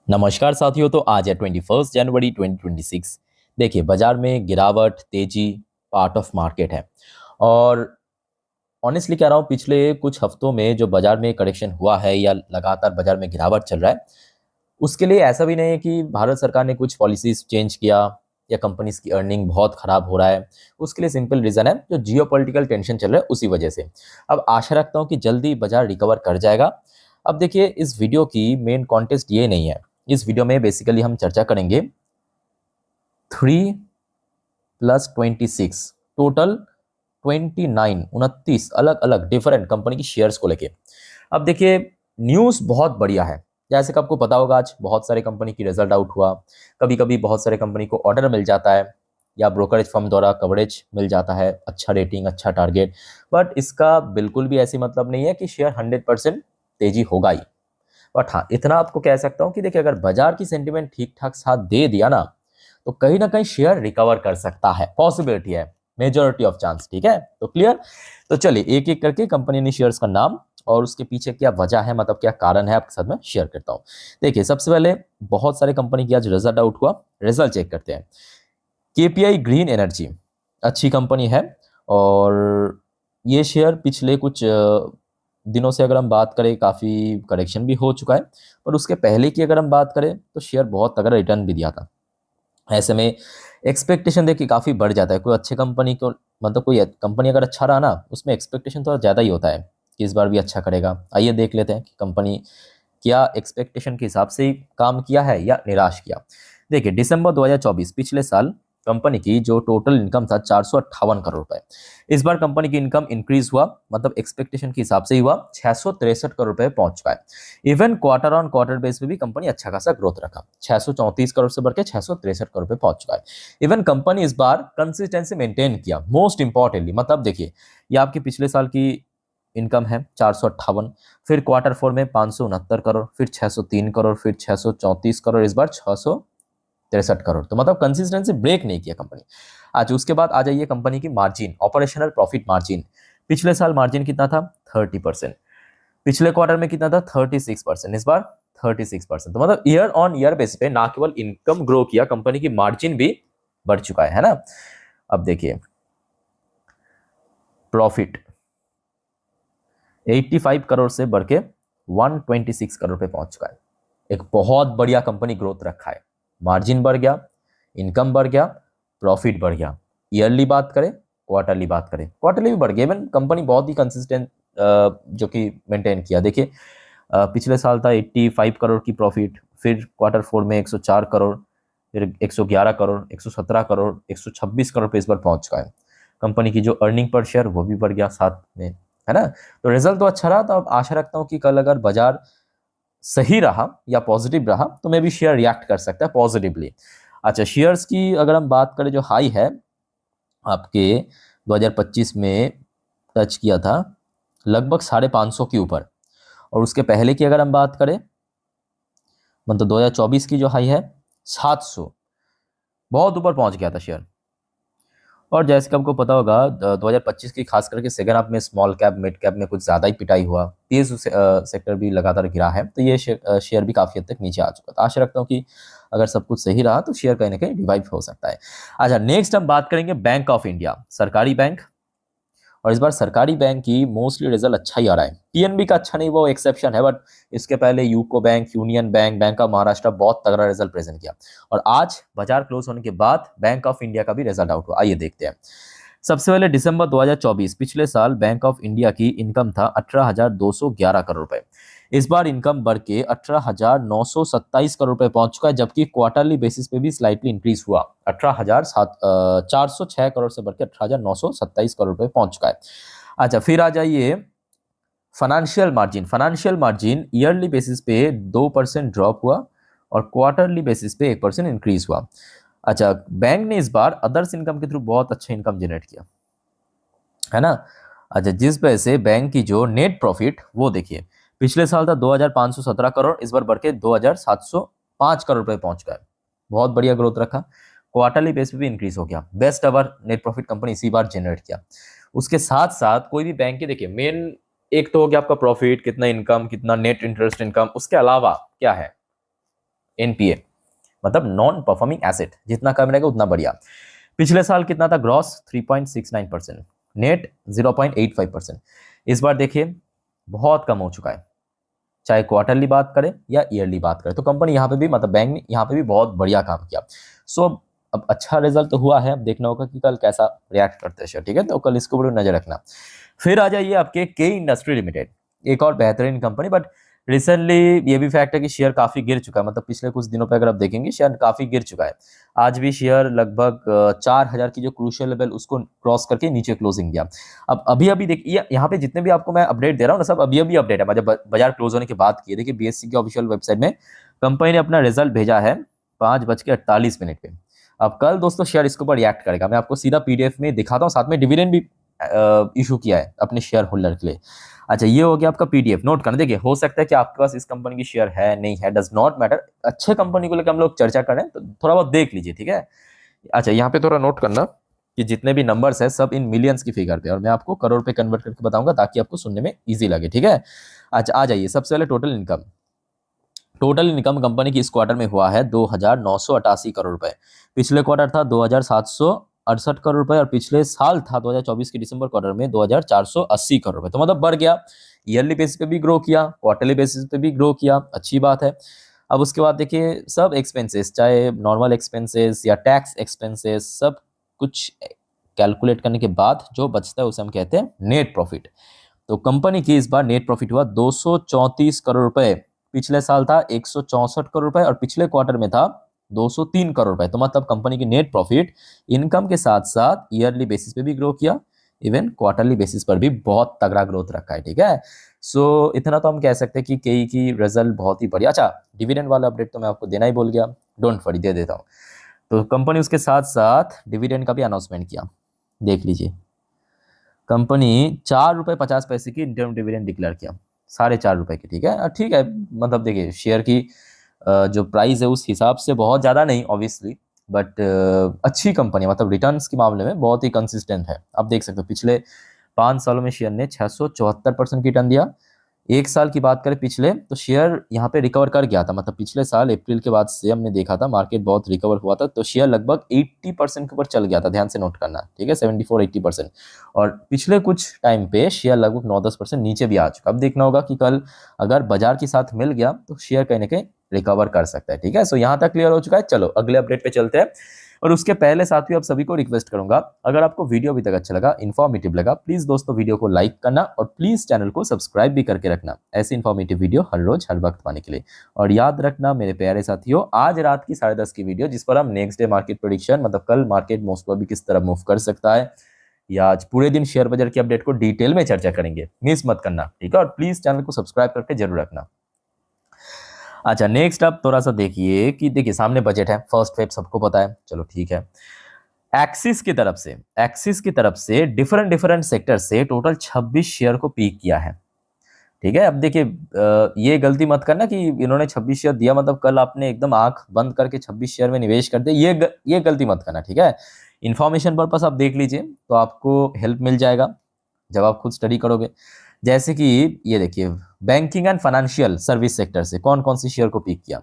नमस्कार साथियों। तो आज है 21 जनवरी 2026। देखिए, बाजार में गिरावट, तेजी पार्ट ऑफ मार्केट है। और ऑनेस्टली कह रहा हूँ, पिछले कुछ हफ्तों में जो बाजार में करेक्शन हुआ है या लगातार बाजार में गिरावट चल रहा है, उसके लिए ऐसा भी नहीं है कि भारत सरकार ने कुछ पॉलिसीज चेंज किया या कंपनीज की अर्निंग बहुत खराब हो रहा है। उसके लिए सिंपल रीजन है, जो जियोपॉलिटिकल टेंशन चल रहा है उसी वजह से। अब आशा रखता हूँ कि जल्दी बाजार रिकवर कर जाएगा। अब देखिए, इस वीडियो की मेन कॉन्टेस्ट ये नहीं है। इस वीडियो में बेसिकली हम चर्चा करेंगे 3+26 टोटल 29 अलग अलग डिफरेंट कंपनी की शेयर्स को लेके। अब देखिए, न्यूज़ बहुत बढ़िया है। जैसे कि आपको पता होगा, आज बहुत सारे कंपनी की रिजल्ट आउट हुआ। कभी कभी बहुत सारे कंपनी को ऑर्डर मिल जाता है या ब्रोकरेज फर्म द्वारा कवरेज मिल जाता है, अच्छा रेटिंग, अच्छा टारगेट। बट इसका बिल्कुल भी ऐसी मतलब नहीं है कि शेयर 100% तेजी होगा ही। बट हाँ, इतना आपको कह सकता हूँ कि देखिए, अगर बाजार की सेंटिमेंट ठीक ठाक साथ दे दिया ना, तो कहीं ना कहीं शेयर रिकवर कर सकता है। पॉसिबिलिटी है, मेजोरिटी ऑफ चांस। ठीक है, तो क्लियर। तो चलिए एक एक करके कंपनी ने शेयर्स का नाम और उसके पीछे क्या वजह है, मतलब क्या कारण है, आपके साथ में शेयर करता हूँ। देखिए, सबसे पहले बहुत सारे कंपनी की आज रिजल्ट आउट हुआ। रिजल्ट चेक करते हैं। केपीआई ग्रीन एनर्जी अच्छी कंपनी है। और ये शेयर पिछले कुछ दिनों से अगर हम बात करें, काफ़ी करेक्शन भी हो चुका है। पर उसके पहले की अगर हम बात करें, तो शेयर बहुत तगड़ा रिटर्न भी दिया था। ऐसे में एक्सपेक्टेशन देखिए काफ़ी बढ़ जाता है। कोई अच्छे कंपनी को, मतलब कोई कंपनी अगर अच्छा रहा ना, उसमें एक्सपेक्टेशन थोड़ा ज़्यादा ही होता है कि इस बार भी अच्छा करेगा। आइए देख लेते हैं कि कंपनी क्या एक्सपेक्टेशन के हिसाब से ही काम किया है या निराश किया। देखिए, दिसंबर 2024 पिछले साल कंपनी की जो टोटल इनकम था 458 करोड़ रुपए। इस बार कंपनी की इनकम इंक्रीज हुआ, मतलब एक्सपेक्टेशन के हिसाब से ही हुआ, 663 करोड़ रुपए पहुंच चुका है। Even quarter on quarter base पे भी कंपनी अच्छा खासा ग्रोथ रखा, 634 करोड़ से बढ़ के 663 करोड़ पे पहुंच चुका है। इवन कंपनी इस बार कंसिस्टेंसी मेंटेन किया, मोस्ट इंपॉर्टेंटली। मतलब देखिए, ये आपकी पिछले साल की इनकम है 458, फिर क्वार्टर फोर में 569 करोड़, फिर 603 करोड़, फिर 634 करोड़, इस बार 663 करोड़। तो मतलब कंसिस्टेंसी ब्रेक नहीं किया कंपनी। आज उसके बाद आ जाइए कंपनी की मार्जिन, ऑपरेशनल प्रॉफिट मार्जिन। पिछले साल मार्जिन कितना था? 30%। पिछले क्वार्टर में कितना था? 36%। इस बार 36%। तो मतलब ईयर ऑन ईयर बेसिस पे ना केवल इनकम ग्रो किया, कंपनी की मार्जिन भी बढ़ चुका है ना। अब देखिए, प्रॉफिट 85 करोड़ से बढ़ के 126 करोड़ पे पहुंच चुका है। एक बहुत बढ़िया कंपनी ग्रोथ रखा है। मार्जिन बढ़ गया, इनकम बढ़ गया, प्रॉफिट बढ़ गया। ईयरली बात करें, क्वार्टरली बात करें, क्वार्टरली भी बढ़ गया। इवन कंपनी बहुत ही कंसिस्टेंट जो कि मेंटेन किया। देखिए, पिछले साल था 85 करोड़ की प्रॉफिट, फिर क्वार्टर फोर में 104 करोड़, फिर 111 करोड़, 117 करोड़, 126 करोड़ पे इस बार पहुंच चुका है। कंपनी की जो अर्निंग पर शेयर वो भी बढ़ गया साथ में, है ना। तो रिजल्ट तो अच्छा रहा। तो अब आशा रखता हूँ कि कल अगर बाजार सही रहा या पॉजिटिव रहा, तो मे भी शेयर रिएक्ट कर सकता है पॉजिटिवली। अच्छा, शेयर्स की अगर हम बात करें, जो हाई है आपके 2025 में टच किया था लगभग 550 के ऊपर। और उसके पहले की अगर हम बात करें, मतलब 2024 की जो हाई है 700, बहुत ऊपर पहुंच गया था शेयर। और जैसे कि आपको पता होगा, 2025 की खास करके सेकंड हाफ में स्मॉल कैप मिड कैप में कुछ ज़्यादा ही पिटाई हुआ। पीएसयू सेक्टर भी लगातार गिरा है, तो ये शेयर भी काफ़ी हद तक नीचे आ चुका था। आशा रखता हूँ कि अगर सब कुछ सही रहा तो शेयर कहीं ना कहीं रिवाइव हो सकता है। अच्छा, नेक्स्ट हम बात करेंगे बैंक ऑफ इंडिया, सरकारी बैंक। और इस बार सरकारी बैंक की मोस्टली रिजल्ट अच्छा ही आ रहा है। पीएनबी का अच्छा नहीं, वो एक्सेप्शन है। बट इसके पहले UCO bank, union bank, bank of Maharashtra बहुत तगड़ा रिजल्ट प्रेजेंट किया। और आज बाजार क्लोज होने के बाद बैंक ऑफ इंडिया का भी रिजल्ट आउट हुआ। आइए देखते हैं। सबसे पहले दिसंबर 2024 पिछले साल बैंक ऑफ इंडिया की इनकम था 18,211 करोड़ रुपए। इस बार इनकम बढ़ के 18,927 करोड़ रुपए पहुंच चुका है, जबकि क्वार्टरली बेसिस पे भी स्लाइटली इंक्रीज हुआ। 18,406 करोड़ से बढ़ के 18,927 करोड़ रुपए पहुंच चुका है। अच्छा, फिर आ जाइए financial margin. Financial margin yearly basis पे 2% ड्रॉप हुआ और क्वार्टरली बेसिस पे 1% इंक्रीज हुआ। अच्छा, बैंक ने इस बार अदर्स इनकम के थ्रू बहुत अच्छा इनकम जनरेट किया, है ना। अच्छा, जिस वजह से बैंक की जो नेट प्रॉफिट वो देखिए, पिछले साल था 2,517 करोड़, इस बार बढ़ के 2,705 करोड़ रुपए पहुंच गए। बहुत बढ़िया ग्रोथ रखा। क्वार्टरली बेस पे भी इंक्रीज हो गया। बेस्ट अवर नेट प्रॉफिट कंपनी इसी बार जनरेट किया। उसके साथ साथ कोई भी बैंक की देखिए, मेन एक तो हो गया आपका प्रॉफिट, कितना इनकम, कितना नेट इंटरेस्ट इनकम। उसके अलावा क्या है, एनपीए मतलब नॉन परफॉर्मिंग एसेट, जितना कम रहेगा उतना बढ़िया। पिछले साल कितना था ग्रॉस 3.69%, नेट 0.85%। इस बार देखिए बहुत कम हो चुका है, चाहे क्वार्टरली बात करें या ईयरली बात करें। तो कंपनी यहाँ पे भी मतलब बैंक ने यहाँ पे भी बहुत बढ़िया काम किया। सो अब अच्छा रिजल्ट तो हुआ है, अब देखना होगा कि कल कैसा रिएक्ट करते हैं शेयर, ठीक है। तो कल इसके ऊपर नजर रखना। फिर आ जाइए आपके के इंडस्ट्री लिमिटेड, एक और बेहतरीन कंपनी, बट रिसेंटली ये भी फैक्ट है कि शेयर काफी गिर चुका है। मतलब पिछले कुछ दिनों पे अगर आप देखेंगे शेयर काफी गिर चुका है। आज भी शेयर लगभग 4,000 की जो क्रूशियल लेवल उसको क्रॉस करके नीचे क्लोजिंग दिया। अब अभी अभी देखिए यहाँ पे जितने भी आपको मैं अपडेट दे रहा हूँ ना, सब अभी अभी अपडेट है, मतलब बाजार क्लोज होने के बाद की। देखिए बीएससी की ऑफिशियल वेबसाइट में कंपनी ने अपना रिजल्ट भेजा है 5:48 पे। अब कल दोस्तों शेयर इसके ऊपर रिएक्ट करेगा। मैं आपको सीधा पीडीएफ में दिखाता हूँ, साथ में डिविडेंड भी इशू किया है अपने शेयर होल्डर के लिए। अच्छा ये हो गया आपका पीडीएफ, नोट करना। देखिए हो सकता है कि आपके पास इस कंपनी की शेयर है नहीं है, डज नॉट मैटर। अच्छे कंपनी को लेकर हम लोग चर्चा कर रहे हैं तो थोड़ा बहुत देख लीजिए, ठीक है। अच्छा यहाँ पे थोड़ा नोट करना कि जितने भी नंबर्स है सब इन मिलियंस की फिगर पे, और मैं आपको करोड़ पे कन्वर्ट करके बताऊंगा ताकि आपको सुनने में इजी लगे, ठीक है। अच्छा आ जाइए सबसे पहले total income. Total income company की इस क्वार्टर में हुआ है 2,988 करोड़ रुपए। पिछले क्वार्टर था 2,768 करोड़ रुपए, और पिछले साल था 2024 के दिसंबर क्वार्टर में 2,480 करोड़ रुपए। तो मतलब बढ़ गया, ईयरली बेसिस पे भी ग्रो किया, क्वार्टरली बेसिस पे भी ग्रो किया, अच्छी बात है। अब उसके बाद देखिए सब एक्सपेंसेस, चाहे नॉर्मल एक्सपेंसेस या टैक्स एक्सपेंसेस, सब कुछ कैलकुलेट करने के बाद जो बचता है उसे हम कहते हैं नेट प्रॉफिट। तो कंपनी की इस बार नेट प्रॉफिट हुआ 234 करोड़ रुपए। पिछले साल था 164 करोड़ रुपए, और पिछले क्वार्टर में था 203 करोड़ रुपए। तो मतलब कंपनी की नेट प्रॉफिट इनकम के साथ साथ ईयरली बेसिस पे भी ग्रो किया, इवन क्वार्टरली बेसिस पर भी बहुत तगड़ा ग्रोथ रखा है, ठीक है। सो इतना तो हम कह सकते हैं कि केई की रिजल्ट बहुत ही बढ़िया। अच्छा डिविडेंड वाला अपडेट तो मैं आपको देना ही भूल गया, डोंट वरी दे देता हूँ। तो कंपनी उसके साथ साथ डिविडेंड का भी अनाउंसमेंट किया, देख लीजिए। कंपनी 4.50 रुपए की इंटरम डिविडेंड डिक्लेयर किया, 4.5 रुपए की, ठीक है। ठीक है, मतलब देखिए शेयर की जो प्राइस है उस हिसाब से बहुत ज़्यादा नहीं ऑब्वियसली, बट अच्छी कंपनी है, मतलब रिटर्न्स के मामले में बहुत ही कंसिस्टेंट है। आप देख सकते हो पिछले 5 सालों में शेयर ने 674% की रिटर्न दिया। एक साल की बात करें पिछले, तो शेयर यहाँ पे रिकवर कर गया था। मतलब पिछले साल अप्रैल के बाद से हमने देखा था मार्केट बहुत रिकवर हुआ था, तो शेयर लगभग 80% के ऊपर चल गया था, ध्यान से नोट करना, ठीक है, 74-80%। और पिछले कुछ टाइम पे शेयर लगभग 9-10% नीचे भी आ चुका। अब देखना होगा कि कल अगर बाजार के साथ मिल गया तो शेयर कहीं ना कहीं रिकवर कर सकता है, ठीक है। सो यहाँ तक क्लियर हो चुका है। चलो अगले अपडेट पे चलते हैं। और उसके पहले साथियों आप सभी को रिक्वेस्ट करूंगा, अगर आपको वीडियो अभी तक अच्छा लगा, इन्फॉर्मेटिव लगा, प्लीज दोस्तों वीडियो को लाइक करना, और प्लीज चैनल को सब्सक्राइब भी करके रखना ऐसे इन्फॉर्मेटिव वीडियो हर रोज हर वक्त पाने के लिए। और याद रखना मेरे प्यारे साथियों, आज रात की 10:30 की वीडियो जिस पर हम नेक्स्ट डे मार्केट प्रेडिक्शन, मतलब कल मार्केट मोस्ट प्रोबेबली किस तरह मूव कर सकता है, या आज पूरे दिन शेयर बाजार की अपडेट को डिटेल में चर्चा करेंगे, मिस मत करना, ठीक है। और प्लीज चैनल को सब्सक्राइब करके जरूर रखना। अच्छा नेक्स्ट अब थोड़ा सा देखिए कि देखिए सामने बजट है, फर्स्ट फेब सबको पता है, चलो ठीक है। एक्सिस की तरफ से डिफरेंट डिफरेंट सेक्टर से टोटल 26 शेयर को पीक किया है, ठीक है। अब देखिए ये गलती मत करना कि इन्होंने 26 शेयर दिया मतलब कल आपने एकदम आंख बंद करके 26 शेयर में निवेश कर दिया, ये गलती मत करना, ठीक है। इन्फॉर्मेशन पर्पस आप देख लीजिए तो आपको हेल्प मिल जाएगा जब आप खुद स्टडी करोगे। जैसे कि ये देखिए banking and financial service sector से कौन कौन सी शेयर को पिक किया,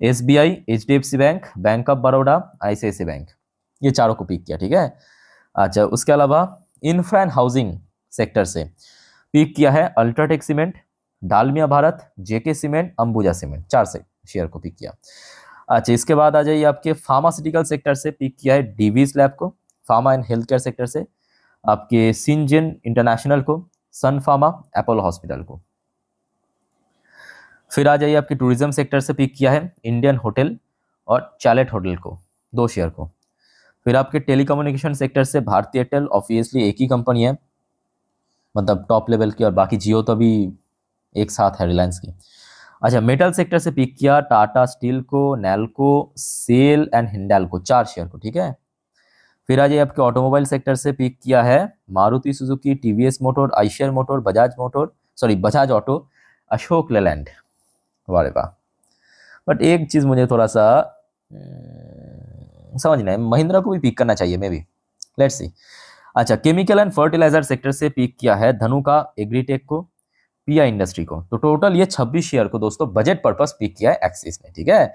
SBI, HDFC bank, bank of Baroda, ICICI bank, ये चारों को पिक किया, ठीक है। अच्छा उसके अलावा इंफ्रा एंड हाउसिंग सेक्टर से पिक किया है अल्ट्राटेक सीमेंट, डालमिया भारत, जेके सीमेंट, अंबुजा सीमेंट, चार से शेयर को पिक किया। अच्छा इसके बाद आ जाइए आपके फार्मास्यूटिकल सेक्टर से पिक किया है डीवीज लैब को, pharma and health care sector से आपके सिंजिन इंटरनेशनल को, सन फार्मा, अपोलो हॉस्पिटल को। फिर आ जाइए आपके टूरिज्म सेक्टर से पिक किया है इंडियन होटल और चैलेट होटल को, 2 शेयर को। फिर आपके टेलीकम्युनिकेशन सेक्टर से भारती एयरटेल, ऑब्वियसली एक ही कंपनी है, मतलब टॉप लेवल की, और बाकी जियो तो अभी एक साथ है रिलायंस की। अच्छा मेटल सेक्टर से पिक किया टाटा स्टील को, नैल्को, सेल एंड हिंडाल्को, 4 शेयर को, ठीक है। फिर आ जाइए आपके ऑटोमोबाइल सेक्टर से पिक किया है Maruti Suzuki, TVS motor, Eicher motor, Bajaj auto, Ashok Leyland, वाह रे वाह। बट एक चीज मुझे थोड़ा सा समझना है, महिंद्रा को भी पिक करना चाहिए मे बी, लेट्स सी। अच्छा केमिकल एंड फर्टिलाइजर सेक्टर से पिक किया है धनुका एग्रीटेक को, पीआई इंडस्ट्री को। तो टोटल ये 26 शेयर को दोस्तों बजट पर्पस पिक किया है एक्सिस ने, ठीक है।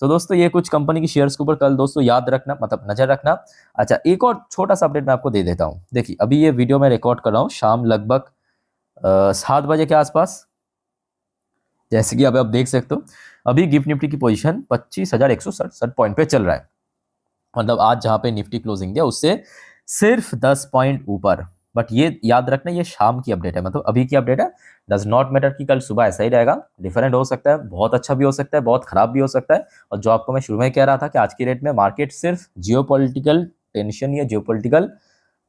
सो दोस्तों ये कुछ कंपनी की शेयर्स के ऊपर कल दोस्तों याद रखना, मतलब नजर रखना। अच्छा, एक और छोटा सा अपडेट मैं आपको दे देता हूँ। देखिए अभी ये वीडियो मैं रिकॉर्ड कर रहा हूँ शाम लगभग 7 बजे के आसपास, जैसे कि अब आप देख सकते हो अभी गिफ्ट निफ्टी की पोजीशन 25,167 पॉइंट पे चल रहा है। मतलब आज जहां पे निफ्टी क्लोजिंग दिया उससे सिर्फ 10 पॉइंट ऊपर। बट ये याद रखना ये शाम की अपडेट है, मतलब अभी की अपडेट है। डज नॉट मैटर कि कल सुबह ऐसा ही रहेगा, डिफरेंट हो सकता है, बहुत अच्छा भी हो सकता है, बहुत खराब भी हो सकता है। और जो आपको मैं शुरू में कह रहा था कि आज की रेट में मार्केट सिर्फ जियोपॉलिटिकल टेंशन या जियोपॉलिटिकल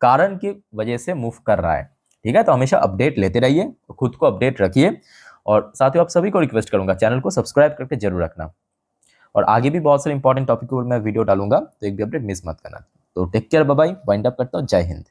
कारण की वजह से मूव कर रहा है, ठीक है। तो हमेशा अपडेट लेते रहिए, खुद को अपडेट रखिए। और साथियों आप सभी को रिक्वेस्ट करूंगा चैनल को सब्सक्राइब करके जरूर रखना। और आगे भी बहुत सारे इंपॉर्टेंट टॉपिक पर मैं वीडियो डालूंगा, तो एक भी अपडेट मिस मत करना। तो take care, bye bye, wind up करता हूँ, जय हिंद।